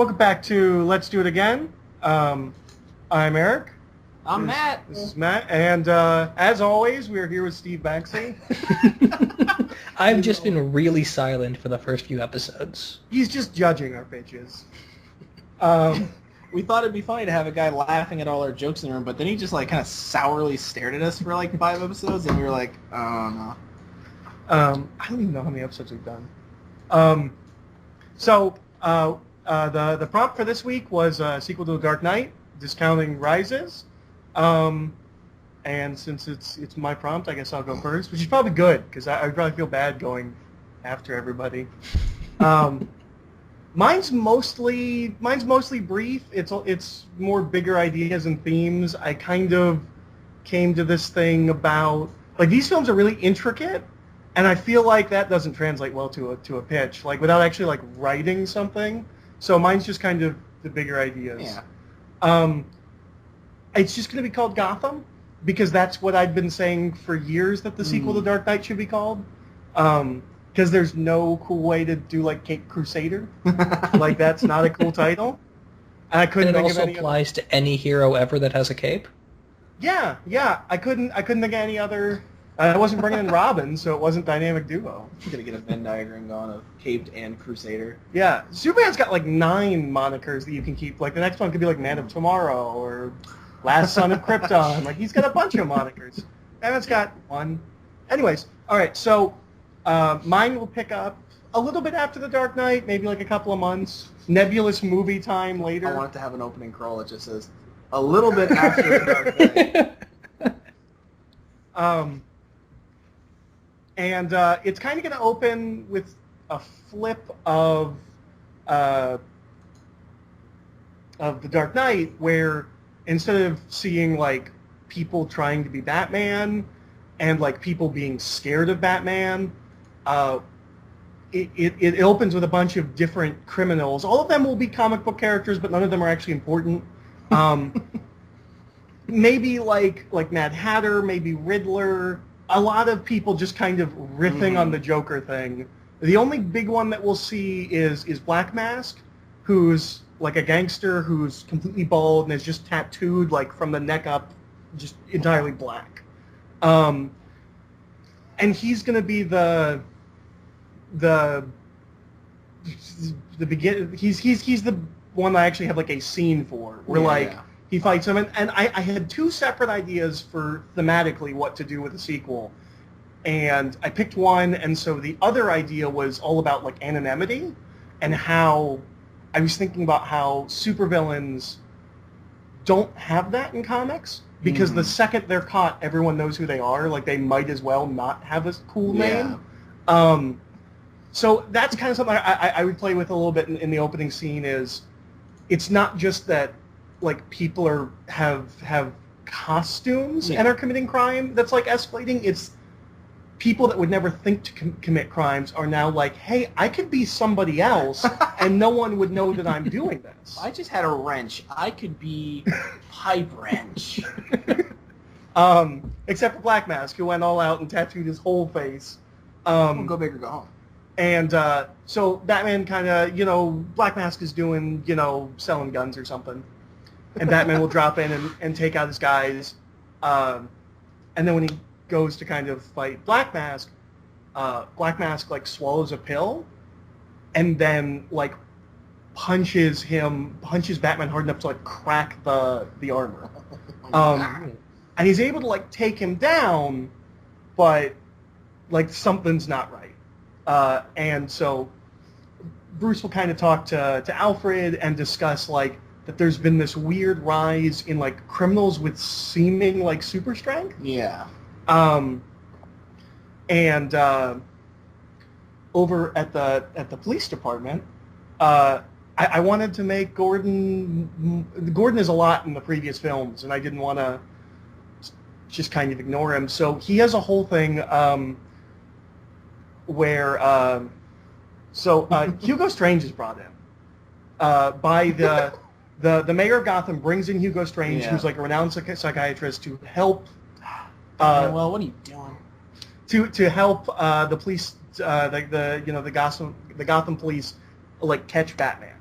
Welcome back to Let's Do It Again. I'm Eric. I'm Matt. This is Matt, and as always, we are here with Steve Baxley. I've just been really silent for the first few episodes. He's just judging our pitches. We thought it'd be funny to have a guy laughing at all our jokes in the room, but then he just kind of sourly stared at us for 5 episodes, and we were like, oh no. I don't even know how many episodes we've done. The prompt for this week was a sequel to The Dark Knight, Discounting Rises. And since it's my prompt, I guess I'll go first, which is probably good, because I would probably feel bad going after everybody. Mine's mostly brief. It's more bigger ideas and themes. I kind of came to this thing about, these films are really intricate, and I feel like that doesn't translate well to a pitch, without actually writing something. So mine's just kind of the bigger ideas. Yeah. It's just going to be called Gotham, because that's what I've been saying for years that the sequel to Dark Knight should be called. Because there's no cool way to do Cape Crusader. That's not a cool title. And I couldn't think of any. It also applies to any hero ever that has a cape. Yeah. I couldn't think of any other. I wasn't bringing in Robin, so it wasn't Dynamic Duo. I'm gonna get a Venn diagram going of Caped and Crusader. Yeah, Superman's got 9 monikers that you can keep. The next one could be Man of Tomorrow or Last Son of Krypton. He's got a bunch of monikers. Batman's got one. Anyways, all right. So mine will pick up a little bit after The Dark Knight, maybe a couple of months. Nebulous movie time later. I want it to have an opening crawl that just says a little bit after The Dark Knight. And it's kind of going to open with a flip of The Dark Knight, where instead of seeing people trying to be Batman and people being scared of Batman, it opens with a bunch of different criminals. All of them will be comic book characters, but none of them are actually important. Maybe like Mad Hatter, maybe Riddler. A lot of people just kind of riffing on the Joker thing. The only big one that we'll see is Black Mask, who's a gangster who's completely bald and is just tattooed from the neck up, just entirely black. And he's going to be the begin. He's the one I actually have a scene for where he fights him, and I had 2 separate ideas for thematically what to do with the sequel, and I picked one, and so the other idea was all about anonymity, and how I was thinking about how supervillains don't have that in comics, because the second they're caught, everyone knows who they are. They might as well not have a cool name. So that's kind of something I would play with a little bit in the opening scene. Is it's not just that people have costumes and are committing crime that's escalating. It's people that would never think to commit crimes are now hey, I could be somebody else and no one would know that I'm doing this. I just had a wrench. I could be Pipe Wrench. Except for Black Mask, who went all out and tattooed his whole face. Go big or go home. And so Batman kind of, Black Mask is doing, selling guns or something. And Batman will drop in and take out his guys. And then when he goes to kind of fight Black Mask swallows a pill and then punches Batman hard enough to crack the armor. And he's able to take him down, but something's not right. And so Bruce will kind of talk to Alfred and discuss that there's been this weird rise in criminals with seeming super strength. Yeah. And over at the police department, I wanted to make Gordon is a lot in the previous films, and I didn't want to just kind of ignore him. So he has a whole thing where Hugo Strange is brought in by the mayor of Gotham brings in Hugo Strange, who's a renowned psychiatrist, to help. Well, what are you doing? To help the police, the Gotham police, catch Batman.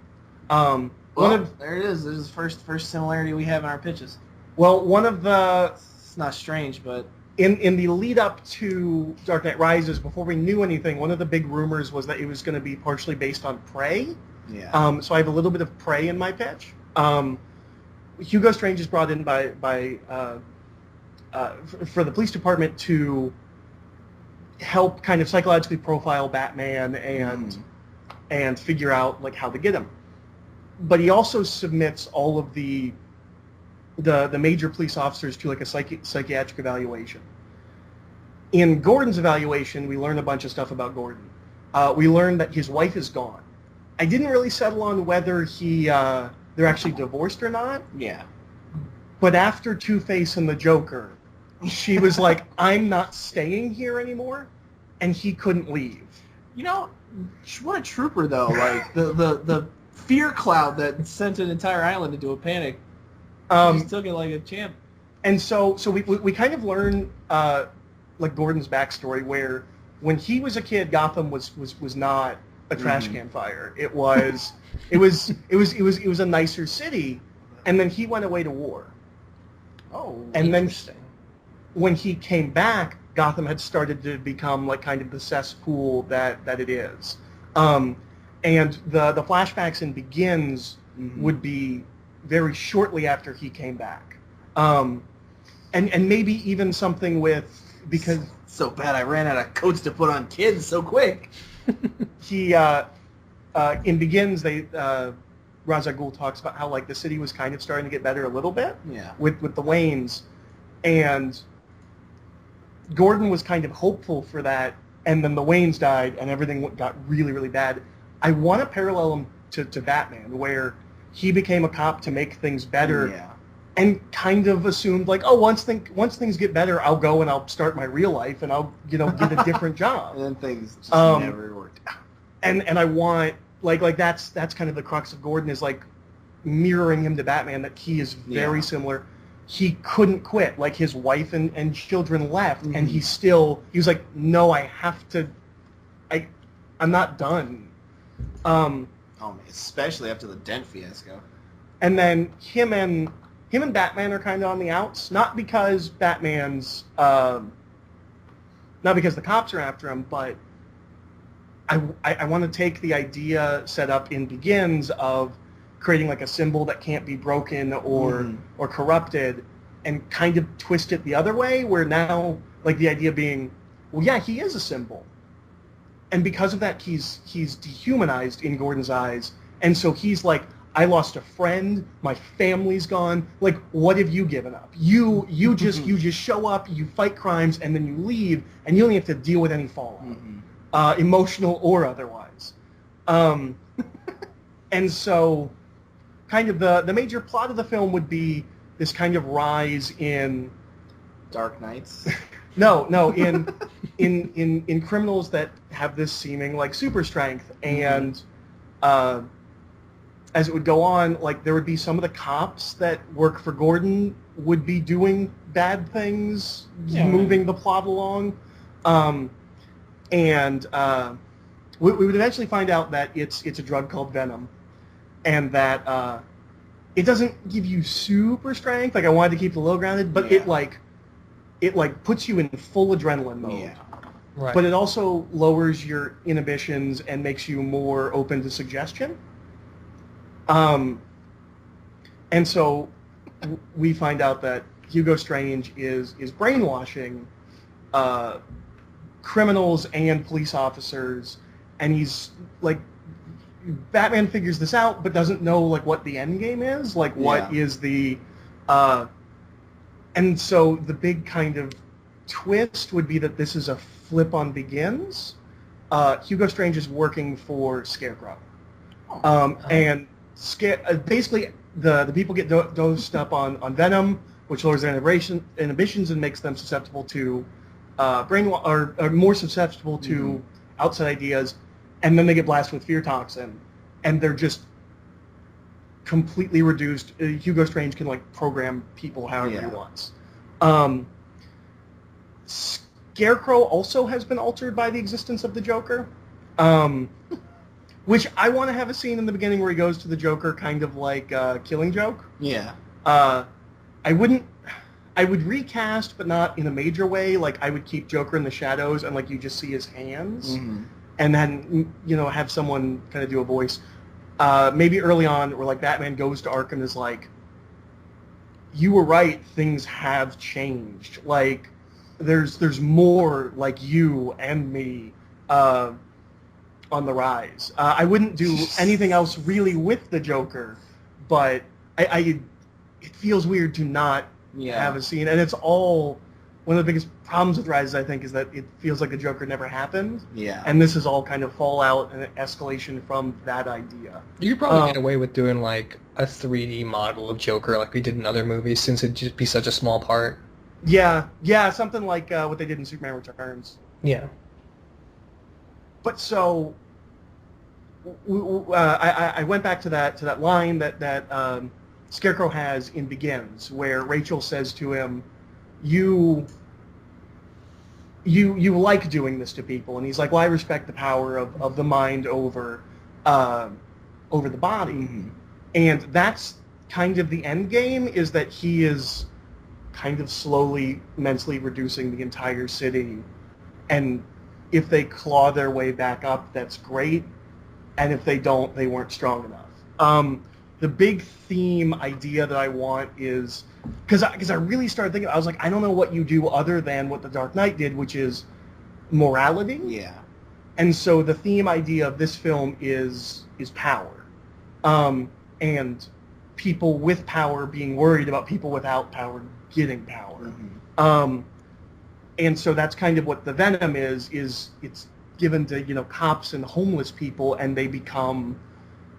There it is. There's the first similarity we have in our pitches. Well, one of the... It's not strange, but... In the lead up to Dark Knight Rises, before we knew anything, one of the big rumors was that it was going to be partially based on Prey. Yeah. So I have a little bit of Prey in my pitch. Hugo Strange is brought in for the police department to help kind of psychologically profile Batman and figure out like how to get him. But he also submits all of the major police officers to like a psychiatric evaluation. In Gordon's evaluation, we learn a bunch of stuff about Gordon. We learned that his wife is gone. I didn't really settle on whether they're actually divorced or not. Yeah. But after Two-Face and the Joker, she was like, I'm not staying here anymore, and he couldn't leave. You know, what a trooper, though. Like, the fear cloud that sent an entire island into a panic. He took it like a champ. And so we kind of learn like Gordon's backstory, where when he was a kid, Gotham was not a trash can fire. It was a nicer city, and then he went away to war. Oh, and then when he came back, Gotham had started to become like kind of the cesspool that it is. And the flashbacks in Begins would be very shortly after he came back. And maybe even something with, because... So bad I ran out of coats to put on kids so quick. He, in Begins, Ra's al Ghul talks about how like the city was kind of starting to get better a little bit with the Waynes, and Gordon was kind of hopeful for that, and then the Waynes died and everything got really, really bad. I want to parallel him to Batman, where he became a cop to make things better, and kind of assumed like, oh, once things get better, I'll go and I'll start my real life and I'll get a different job. And then things just never worked out. And I want like that's kind of the crux of Gordon, is like mirroring him to Batman, that he is very similar. He couldn't quit. Like his wife and children left, and he was like, no, I have to. I'm not done. Oh man, especially after the Dent fiasco. And then him and Batman are kind of on the outs, not because Batman's not because the cops are after him, but I want to take the idea set up in Begins of creating like a symbol that can't be broken or corrupted, and kind of twist it the other way, where now like the idea being, well, yeah, he is a symbol, and because of that he's dehumanized in Gordon's eyes, and so he's like, I lost a friend, my family's gone, like what have you given up? You just show up, you fight crimes, and then you leave, and you don't have to deal with any fallout. Emotional or otherwise. And so kind of the major plot of the film would be this kind of rise in... Dark Knights? No, in criminals that have this seeming like super strength, and as it would go on, like there would be some of the cops that work for Gordon would be doing bad things, moving the plot along. And we would eventually find out that it's a drug called Venom, and that it doesn't give you super strength. Like I wanted to keep the low grounded, but it puts you in full adrenaline mode. Yeah. Right. But it also lowers your inhibitions and makes you more open to suggestion. And so we find out that Hugo Strange is brainwashing criminals and police officers, and he's like, Batman figures this out but doesn't know like what the end game is, like what is the and so the big kind of twist would be that this is a flip on Begins. Hugo Strange is working for Scarecrow, and basically the people get dosed up on Venom, which lowers their inhibitions and makes them susceptible to or more susceptible to outside ideas, and then they get blasted with fear toxin, and they're just completely reduced. Hugo Strange can like program people however he wants. Scarecrow also has been altered by the existence of the Joker, Which I want to have a scene in the beginning where he goes to the Joker, kind of like Killing Joke. Yeah. I wouldn't. I would recast, but not in a major way. Like I would keep Joker in the shadows, and like you just see his hands, and then have someone kind of do a voice. Maybe early on, where like Batman goes to Arkham and is like, "You were right. Things have changed. Like there's more like you and me." On the rise. I wouldn't do anything else really with the Joker, but it feels weird to not have a scene, and it's all one of the biggest problems with Rise, I think, is that it feels like the Joker never happened. Yeah. And this is all kind of fallout and escalation from that idea. You could probably get away with doing like a 3D model of Joker like we did in other movies, since it'd just be such a small part. Yeah, something like what they did in Superman Returns. Yeah. But so, I went back to that line that Scarecrow has in Begins, where Rachel says to him, "You like doing this to people," and he's like, "Well, I respect the power of the mind over the body," and that's kind of the end game. Is that he is kind of slowly, mentally reducing the entire city, and if they claw their way back up, that's great. And if they don't, they weren't strong enough. The big theme idea that I want is, because I really started thinking, I was like, I don't know what you do other than what the Dark Knight did, which is morality. Yeah. And so the theme idea of this film is power. And people with power being worried about people without power getting power. And so that's kind of what the Venom is it's given to, cops and homeless people, and they become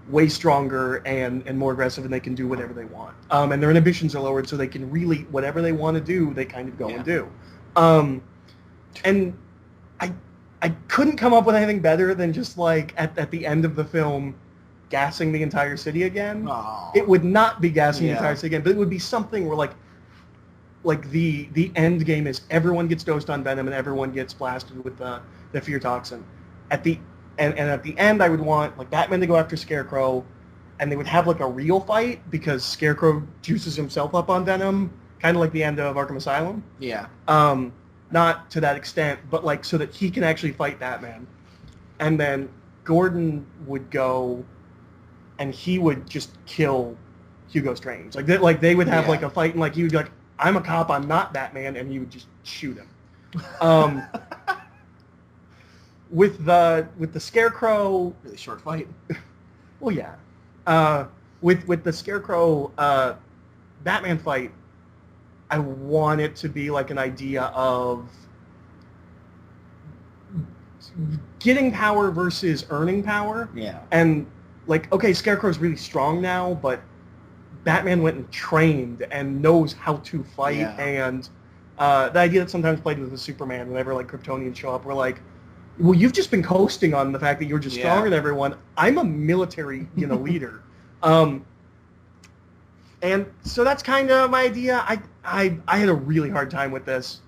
way stronger and more aggressive, and they can do whatever they want. And their inhibitions are lowered, so they can really, whatever they want to do, they kind of go and do. And I couldn't come up with anything better than just like at the end of the film, gassing the entire city again. Aww. It would not be gassing the entire city again, but it would be something where like the end game is everyone gets dosed on Venom and everyone gets blasted with the fear toxin. At the end, I would want like Batman to go after Scarecrow, and they would have like a real fight because Scarecrow juices himself up on Venom, kind of like the end of Arkham Asylum. Yeah. Not to that extent, but like so that he can actually fight Batman, and then Gordon would go, and he would just kill Hugo Strange. Like they would have like a fight, and like he would be like, "I'm a cop, I'm not Batman," and he would just shoot him. With the Scarecrow, really short fight. Well, yeah. With the Scarecrow Batman fight, I want it to be like an idea of getting power versus earning power. Yeah. And like, okay, Scarecrow's really strong now, but Batman went and trained and knows how to fight. Yeah. And the idea that sometimes played with Superman, whenever like Kryptonians show up, we're like, well, you've just been coasting on the fact that you're just stronger than everyone. I'm a military, leader. And so that's kind of my idea. I had a really hard time with this.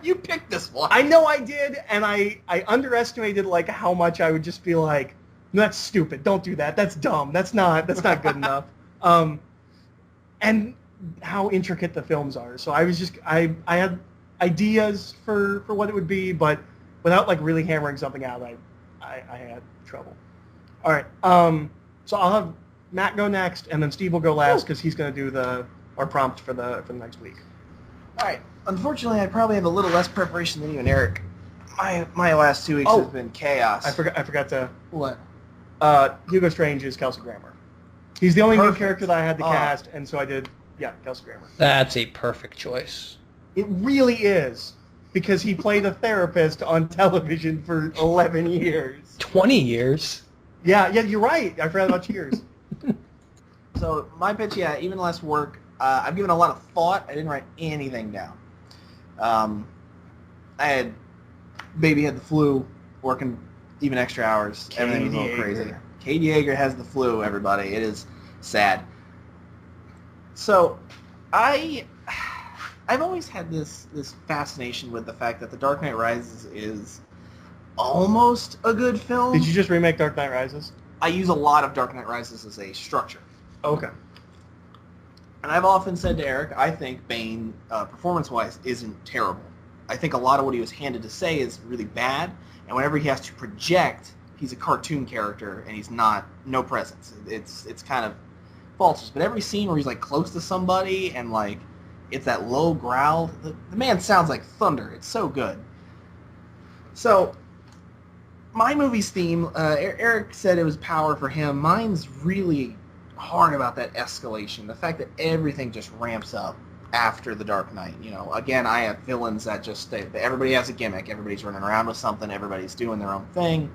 You picked this one. I know I did, and I underestimated like how much I would just be like, no, that's stupid. Don't do that. That's dumb. That's not good enough. And how intricate the films are. So I was just I had ideas for what it would be, but without like really hammering something out, I had trouble. All right. So I'll have Matt go next, and then Steve will go last because he's going to do our prompt for the next week. All right. Unfortunately, I probably have a little less preparation than you and Eric. My last 2 weeks has been chaos. I forgot to. What? Hugo Strange is Kelsey Grammer. He's the only new character that I had to cast, and so I did. Yeah, Kelsey Grammer. That's a perfect choice. It really is, because he played a therapist on television for 11 years. 20 years? Yeah, you're right. I forgot about years. So my pitch, even less work. I've given a lot of thought. I didn't write anything down. Baby had the flu, working even extra hours. Everything was a little crazy. Kate Yeager has the flu, everybody. It is sad. So I've always had this fascination with the fact that The Dark Knight Rises is almost a good film. Did you just remake Dark Knight Rises? I use a lot of Dark Knight Rises as a structure. Okay. And I've often said to Eric, I think Bane, performance-wise, isn't terrible. I think a lot of what he was handed to say is really bad, and whenever he has to project, he's a cartoon character, and he's no presence. It's kind of falters. But every scene where he's, like, close to somebody, and, like, it's that low growl, the man sounds like thunder. It's so good. So, my movie's theme, Eric said it was power for him. Mine's really hard about that escalation. The fact that everything just ramps up after the Dark Knight. You know, again, I have villains that just everybody has a gimmick. Everybody's running around with something. Everybody's doing their own thing.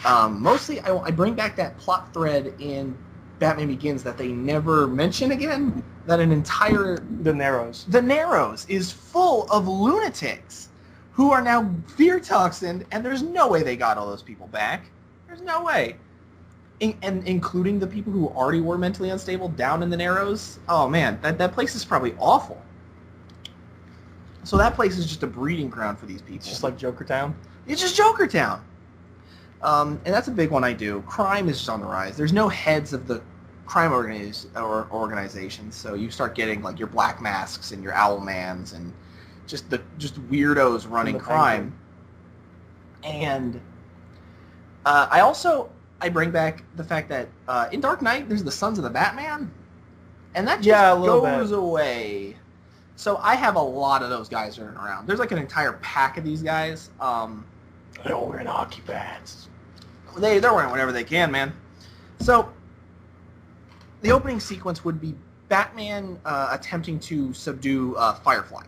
Mostly, I bring back that plot thread in Batman Begins that they never mention again. That an entire The Narrows is full of lunatics who are now fear toxined, and there's no way they got all those people back. There's no way. And including the people who already were mentally unstable down in the Narrows. Oh man, that place is probably awful. So that place is just a breeding ground for these people. It's just like Joker Town. It's just Joker Town. And that's a big one I do. Crime is just on the rise. There's no heads of the crime organizations, so you start getting like your Black Masks and your Owlmans and just weirdos running crime. And I bring back the fact that in Dark Knight there's the Sons of the Batman, and that just goes away. So I have a lot of those guys running around. There's like an entire pack of these guys. They're all wearing hockey pads. They're wearing whatever they can, man. So the opening sequence would be Batman attempting to subdue Firefly.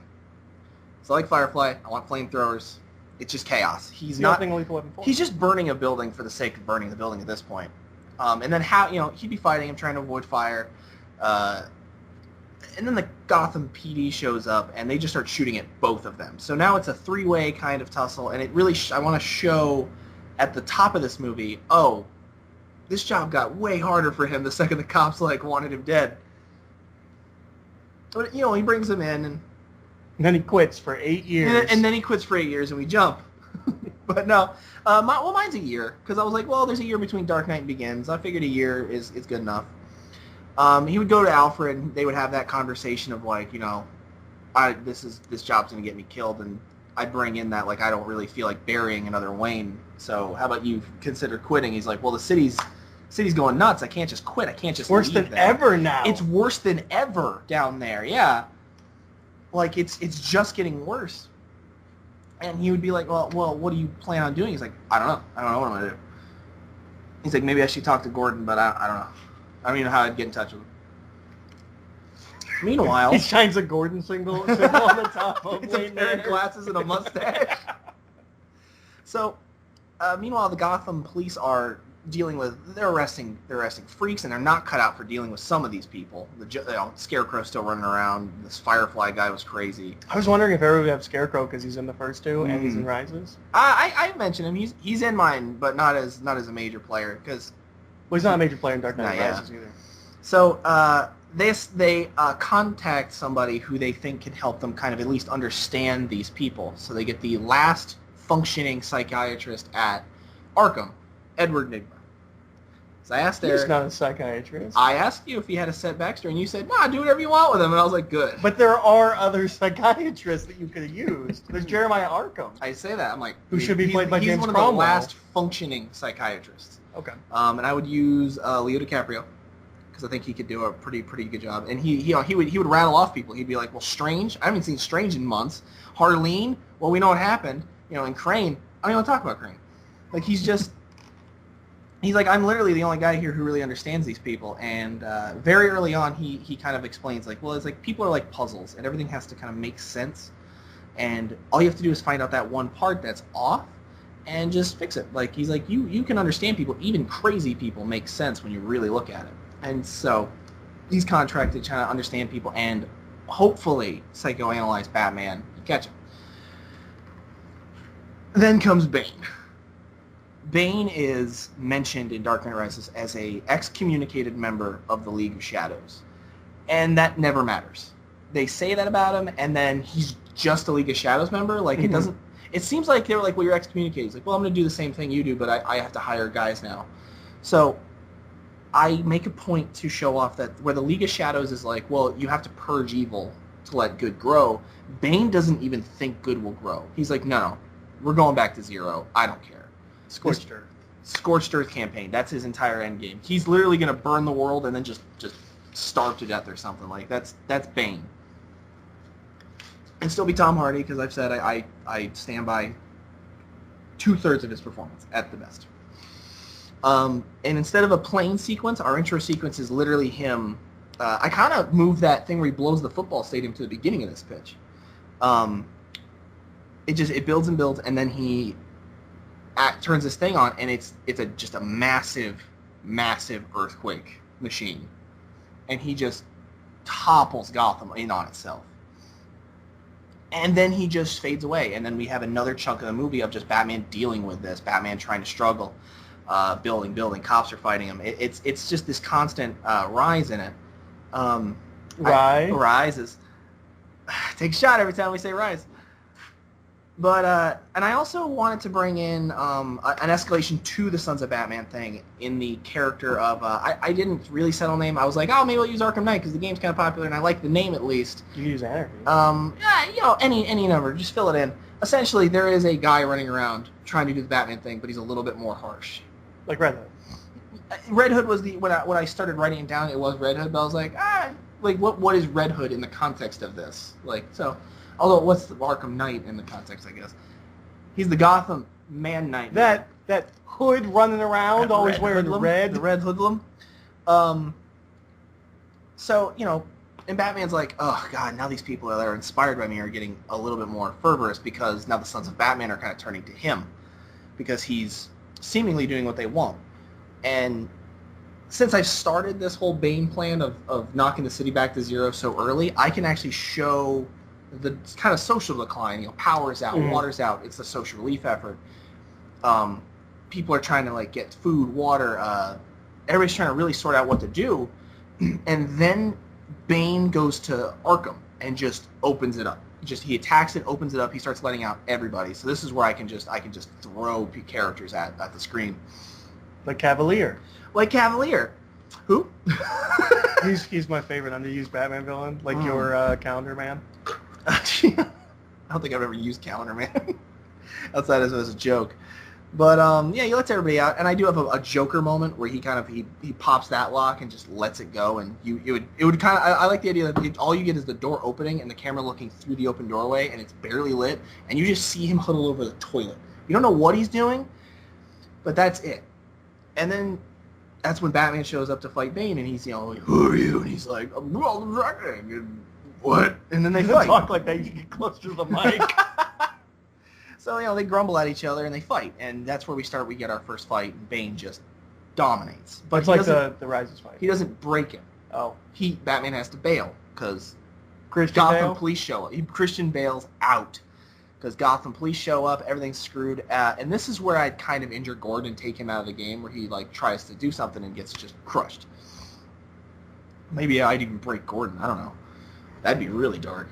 So like Firefly, I want flamethrowers. It's just chaos. He's just burning a building for the sake of burning the building at this point. And then he'd be fighting him, trying to avoid fire. And then the Gotham PD shows up, and they just start shooting at both of them. So now it's a three-way kind of tussle, and it really I want to show at the top of this movie, this job got way harder for him the second the cops wanted him dead. But he brings him in, and then he quits for 8 years. And then he quits for 8 years, and we jump. But no, mine's a year, because I was like, well, there's a year between Dark Knight and Begins. I figured a year is good enough. He would go to Alfred, and they would have that conversation of this job's gonna get me killed, and I'd bring in that I don't really feel like burying another Wayne. So how about you consider quitting? He's like, well, the city's going nuts. I can't just quit. I can't just worse than ever now. It's worse than ever down there. Yeah, it's just getting worse. And he would be like, well, what do you plan on doing? He's like, I don't know. I don't know what I'm gonna do. He's like, maybe I should talk to Gordon, but I don't know. I don't even know how I'd get in touch with him. Meanwhile, he shines a Gordon symbol on the top of it's a pair of glasses and a mustache. So, meanwhile, the Gotham police are they're arresting freaks, and they're not cut out for dealing with some of these people. The Scarecrow's still running around. This Firefly guy was crazy. I was wondering if everyone would have Scarecrow because he's in the first two and he's in Rises. I mentioned him. He's in mine, but not as a major player because. Well, he's not a major player in Dark Knight Rises either. So they contact somebody who they think can help them kind of at least understand these people. So they get the last functioning psychiatrist at Arkham, Edward Nygma. So I asked Eric. He's not a psychiatrist. I asked you if he had a set backstory, and you said, "Nah, do whatever you want with him." And I was like, "Good." But there are other psychiatrists that you could have used. There's Jeremiah Arkham. I say that. I'm like, who should be played by James Cromwell. He's one of the last functioning psychiatrists. Okay. And I would use Leo DiCaprio because I think he could do a pretty good job. And he would rattle off people. He'd be like, "Well, Strange. I haven't seen Strange in months. Harleen. Well, we know what happened. And Crane. I don't even want to talk about Crane. He's like, I'm literally the only guy here who really understands these people. And very early on, he kind of explains, it's like people are like puzzles, and everything has to kind of make sense. And all you have to do is find out that one part that's off and just fix it. He's like, you can understand people. Even crazy people make sense when you really look at it. And so he's contracted trying to understand people and hopefully psychoanalyze Batman and catch him. Then comes Bane. Bane is mentioned in Dark Knight Rises as a excommunicated member of the League of Shadows. And that never matters. They say that about him, and then he's just a League of Shadows member. It seems like they were like, well, you're excommunicated. He's like, well, I'm going to do the same thing you do, but I have to hire guys now. So I make a point to show off that where the League of Shadows is like, well, you have to purge evil to let good grow, Bane doesn't even think good will grow. He's like, no, we're going back to zero. I don't care. Scorched Earth. Scorched Earth campaign. That's his entire end game. He's literally going to burn the world and then just starve to death or something. Like, that's Bane. And still be Tom Hardy, because I've said I stand by 2/3 of his performance at the best. And instead of a plain sequence, our intro sequence is literally him. I kind of moved that thing where he blows the football stadium to the beginning of this pitch. It builds and builds, and then he turns this thing on, and it's just a massive earthquake machine, and he just topples Gotham in on itself. And then he just fades away, and then we have another chunk of the movie of just Batman dealing with this, Batman trying to struggle, building, cops are fighting him. It's just this constant rise in it. Rise is take a shot every time we say rise. But and I also wanted to bring in an escalation to the Sons of Batman thing in the character of I didn't really settle a name. I was like, oh, maybe I'll use Arkham Knight because the game's kind of popular and I like the name at least. You can use Anarchy. Yeah, any number, just fill it in. Essentially, there is a guy running around trying to do the Batman thing, but he's a little bit more harsh. Like Red Hood. Red Hood was when I started writing it down, it was Red Hood, but I was like, what is Red Hood in the context of this? Like, so, although what's the Arkham Knight in the context, I guess? He's the Gotham Man Knight. That hood running around, always wearing hoodlum, red. The red hoodlum. So, and Batman's like, oh, God, now these people that are inspired by me are getting a little bit more fervorous because now the Sons of Batman are kind of turning to him because he's seemingly doing what they want. And since I've started this whole Bane plan of knocking the city back to zero so early, I can actually show the kind of social decline. Power's out, water's out. It's a social relief effort. People are trying to like get food, water. Everybody's trying to really sort out what to do. And then Bane goes to Arkham and just opens it up. He attacks it, opens it up. He starts letting out everybody. So this is where I can just throw characters at the screen. Like Cavalier. Who? he's my favorite underused Batman villain. Like your Calendar Man. I don't think I've ever used Calendar Man outside as a joke. But yeah, he lets everybody out, and I do have a Joker moment where he pops that lock and just lets it go, and it would kind of I like the idea that all you get is the door opening and the camera looking through the open doorway, and it's barely lit, and you just see him huddle over the toilet. You don't know what he's doing, but that's it. And then that's when Batman shows up to fight Bane, and he's like, who are you? And he's like, I'm all directing, and what? And then they fight. Talk like that. You get closer to the mic. So, they grumble at each other and they fight. And that's where we get our first fight, and Bane just dominates. But it's like the Rises fight. He doesn't break him. Oh. Batman has to bail because Gotham Bale? Police show up. Christian bails out because Gotham police show up, everything's screwed. And this is where I'd kind of injure Gordon and take him out of the game, where he tries to do something and gets just crushed. Maybe I'd even break Gordon. I don't know. That'd be really dark.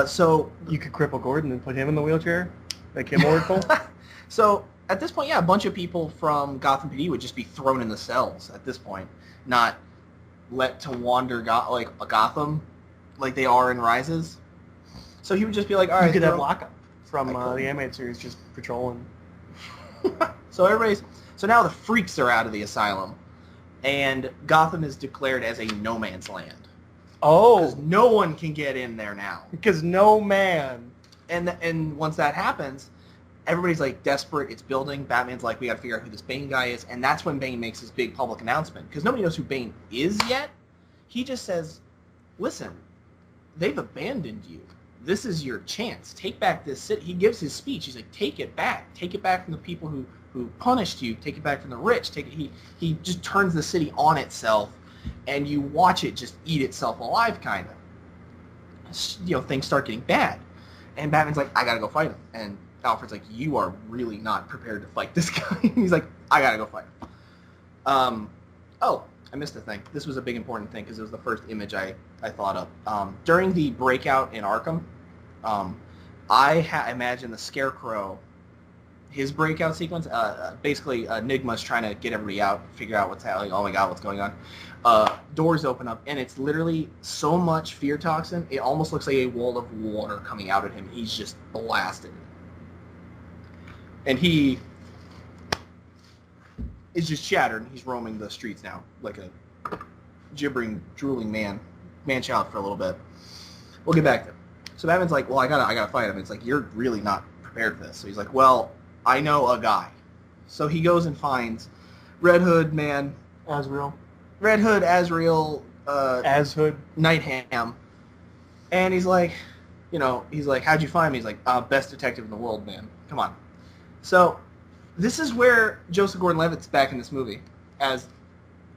So you could cripple Gordon and put him in the wheelchair, make him Oracle. So at this point, yeah, a bunch of people from Gotham PD would just be thrown in the cells at this point, not let to wander Gotham like they are in Rises. So he would just be like, all right, you could have Lockup from the animated series just patrolling. So now the freaks are out of the asylum, and Gotham is declared as a no man's land. Oh. Because no one can get in there now. Because no man. And once that happens, everybody's desperate. It's building. Batman's like, we got to figure out who this Bane guy is. And that's when Bane makes his big public announcement. Because nobody knows who Bane is yet. He just says, listen, they've abandoned you. This is your chance. Take back this city. He gives his speech. He's like, take it back. Take it back from the people who punished you. Take it back from the rich. He just turns the city on itself. And you watch it just eat itself alive, kind of. Things start getting bad. And Batman's like, I gotta go fight him. And Alfred's like, you are really not prepared to fight this guy. He's like, I gotta go fight him. Oh, I missed a thing. This was a big important thing because it was the first image I thought of. During the breakout in Arkham, I imagine the Scarecrow, his breakout sequence, basically Enigma's trying to get everybody out, figure out what's happening. Oh my god, what's going on? Doors open up, and it's literally so much fear toxin, it almost looks like a wall of water coming out at him. He's just blasted. And he is just shattered, and he's roaming the streets now, like a gibbering, drooling man-child for a little bit. We'll get back to it. So Batman's like, well, I gotta fight him. It's like, you're really not prepared for this. So he's like, well, I know a guy. So he goes and finds Red Hood, Azrael, Azhood, Nightham, and he's like, how'd you find me? He's like, best detective in the world, man. Come on. So this is where Joseph Gordon-Levitt's back in this movie as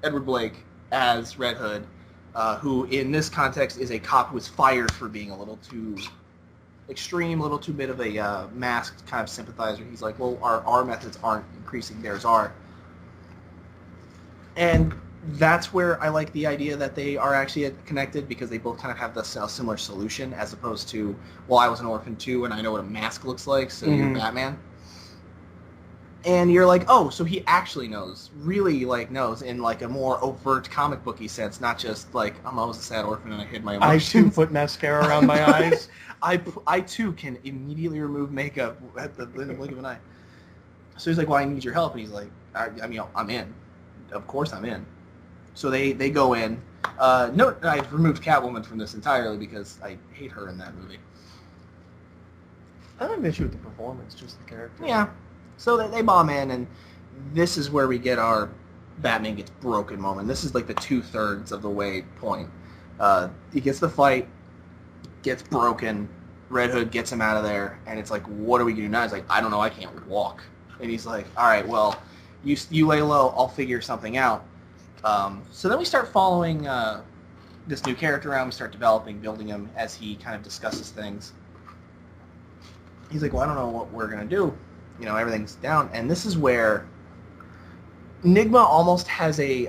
Edward Blake, as Red Hood, who in this context is a cop who was fired for being a little too extreme, a little too bit of a masked kind of sympathizer. He's like, well, our methods aren't increasing, theirs are. And that's where I like the idea that they are actually connected, because they both kind of have this similar solution, as opposed to, well, I was an orphan too, and I know what a mask looks like, so you're Batman. And you're like, oh, so he actually really knows in like a more overt comic booky sense, not just like, I was a sad orphan and I hid my emotions. I too put mascara around my eyes. I too can immediately remove makeup at the blink of an eye. So he's like, well, I need your help. And he's like, I'm in. Of course I'm in. So they go in. Note, I've removed Catwoman from this entirely because I hate her in that movie. I don't have an issue with the performance, just the character. Yeah. So they bomb in, and this is where we get our Batman gets broken moment. This is like the 2/3 of the way point. He gets the fight, gets broken, Red Hood gets him out of there, and it's like, what are we going to do now? He's like, I don't know, I can't walk. And he's like, all right, well, you lay low, I'll figure something out. So then we start following this new character around, we start building him as he kind of discusses things. He's like, well, I don't know what we're going to do. Everything's down. And this is where Enigma almost has a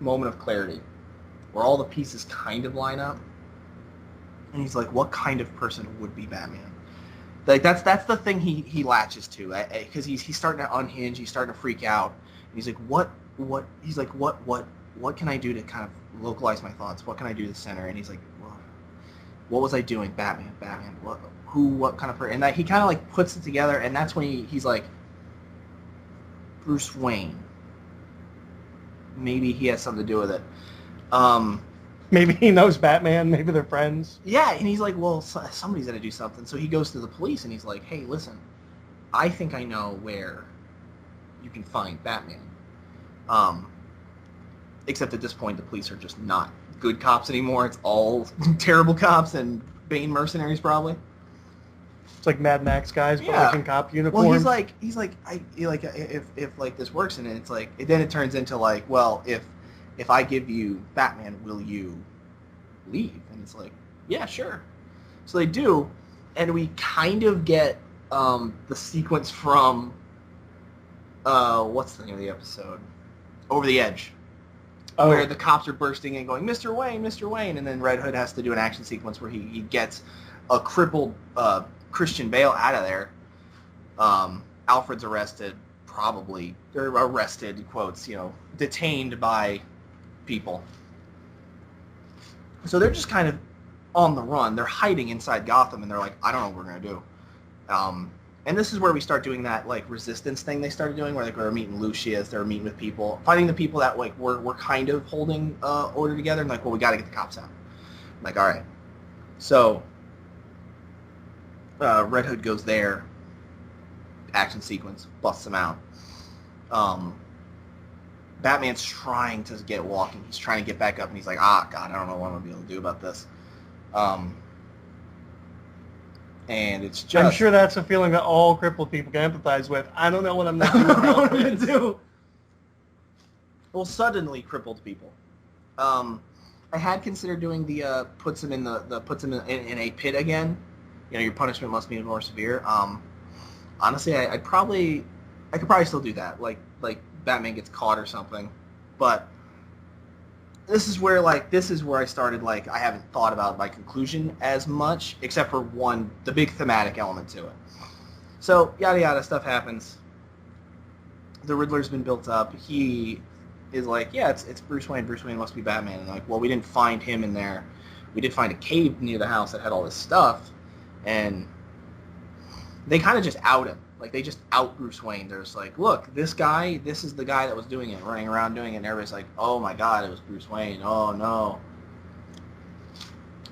moment of clarity, where all the pieces kind of line up. And he's like, what kind of person would be Batman? Like, that's the thing he latches to, because he's starting to unhinge, he's starting to freak out. And he's like, what can I do to kind of localize my thoughts? What can I do to center? And he's like, well, what was I doing? Batman, what kind of person? And that he kind of like puts it together, and that's when he's like, Bruce Wayne. Maybe he has something to do with it. Maybe he knows Batman. Maybe they're friends. Yeah, and he's like, well, somebody's got to do something. So he goes to the police, and he's like, hey, listen, I think I know where you can find Batman. Except at this point, the police are just not good cops anymore. It's all terrible cops and Bane mercenaries, probably. It's like Mad Max guys, but like in cop uniform. Well, he's like, if like this works, and it's like, then it turns into like, well, if I give you Batman, will you leave? And it's like, yeah, sure. So they do, and we kind of get the sequence from what's the name of the episode? Over the Edge. Oh. Where the cops are bursting in going, Mr. Wayne, and then Red Hood has to do an action sequence where he gets a crippled Christian Bale out of there. Alfred's arrested, quotes, detained by people. So they're just kind of on the run. They're hiding inside Gotham, and they're like, I don't know what we're going to do. And this is where we start doing that like resistance thing they started doing, where they were meeting Lucius, they were meeting with people, finding the people that like were kind of holding order together, and like, well, we got to get the cops out. I'm like, all right. So Red Hood goes there, action sequence, busts him out. Batman's trying to get walking. He's trying to get back up, and he's like, God, I don't know what I'm going to be able to do about this. And it's just... I'm sure that's a feeling that all crippled people can empathize with. I don't know what I'm not doing. I don't know what I'm going to do. Well, suddenly crippled people. I had considered doing the puts him in in a pit again. Your punishment must be more severe. Honestly, I could probably still do that. Like Batman gets caught or something. But this is where I started, like, I haven't thought about my conclusion as much, except for the big thematic element to it. So, yada yada, stuff happens. The Riddler's been built up. He is like, yeah, it's Bruce Wayne. Bruce Wayne must be Batman. And they're like, well, we didn't find him in there. We did find a cave near the house that had all this stuff. And they kind of just out him. Like, they just out Bruce Wayne. They're just like, look, this is the guy that was doing it, running around doing it. And everybody's like, oh my God, it was Bruce Wayne. Oh no.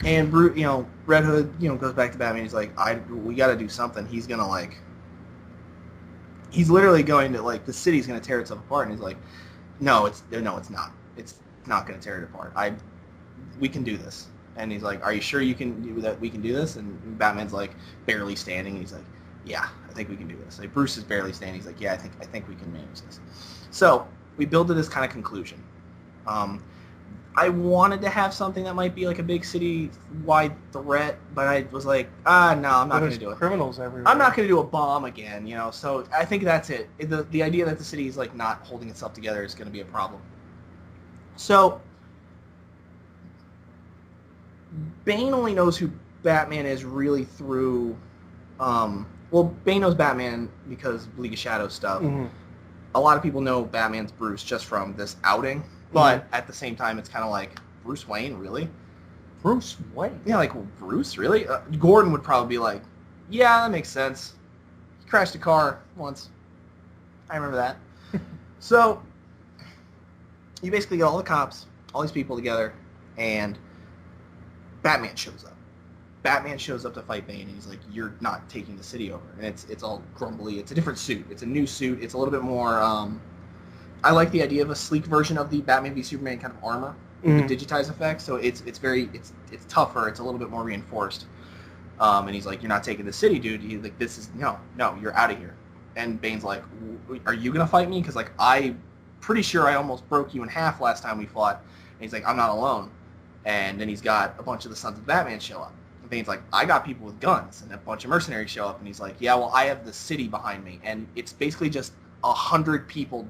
And Red Hood, goes back to Batman. He's like, we got to do something. He's gonna he's literally going to, like, the city's gonna tear itself apart. And he's like, no, it's not. It's not gonna tear it apart. We can do this. And he's like, are you sure we can do this? And Batman's like barely standing. And he's like, yeah, I think we can do this. Like, Bruce is barely standing. He's like, yeah, I think we can manage this. So we build to this kind of conclusion. I wanted to have something that might be like a big city-wide threat, but I was like, no, I'm not going to do it. Criminals everywhere. I'm not going to do a bomb again, So I think that's it. The idea that the city is like not holding itself together is going to be a problem. So Bane only knows who Batman is really through. Bane knows Batman because League of Shadows stuff. Mm-hmm. A lot of people know Batman's Bruce just from this outing. But at the same time, it's kind of like, Bruce Wayne, really? Bruce Wayne? Yeah, like, Bruce, really? Gordon would probably be like, yeah, that makes sense. He crashed a car once. I remember that. So, you basically get all the cops, all these people together, and Batman shows up. Batman shows up to fight Bane, and he's like, you're not taking the city over. And it's all grumbly. It's a different suit. It's a new suit. It's a little bit more... I like the idea of a sleek version of the Batman v Superman kind of armor, with digitized effects. So it's tougher. It's a little bit more reinforced. And he's like, "You're not taking the city, dude. He's like, this is no, you're out of here." And Bane's like, "Are you gonna fight me? Because like I'm pretty sure I almost broke you in half last time we fought." And he's like, "I'm not alone." And then he's got a bunch of the Sons of Batman show up. And Bane's like, "I got people with guns," and a bunch of mercenaries show up. And he's like, "Yeah, well, I have the city behind me," and it's basically just 100 people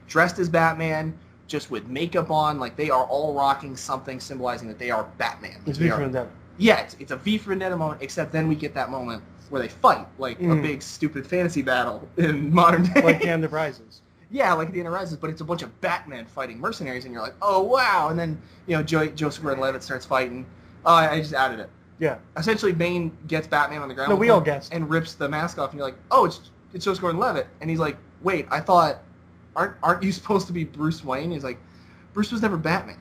dressed as Batman, just with makeup on, like they are all rocking something symbolizing that they are Batman. It's V for Vendetta. Yeah, it's a V for Vendetta moment, except then we get that moment where they fight, like a big, stupid fantasy battle in modern day. Like the End of Rises. Yeah, like the End of Rises, but it's a bunch of Batman fighting mercenaries, and you're like, oh, wow. And then, Joseph Gordon-Levitt starts fighting. Oh, I just added it. Yeah. Essentially, Bane gets Batman on the ground. No, we all guessed. And rips the mask off, and you're like, oh, it's Joseph Gordon-Levitt. And he's like, wait, I thought... Aren't you supposed to be Bruce Wayne? He's like, Bruce was never Batman.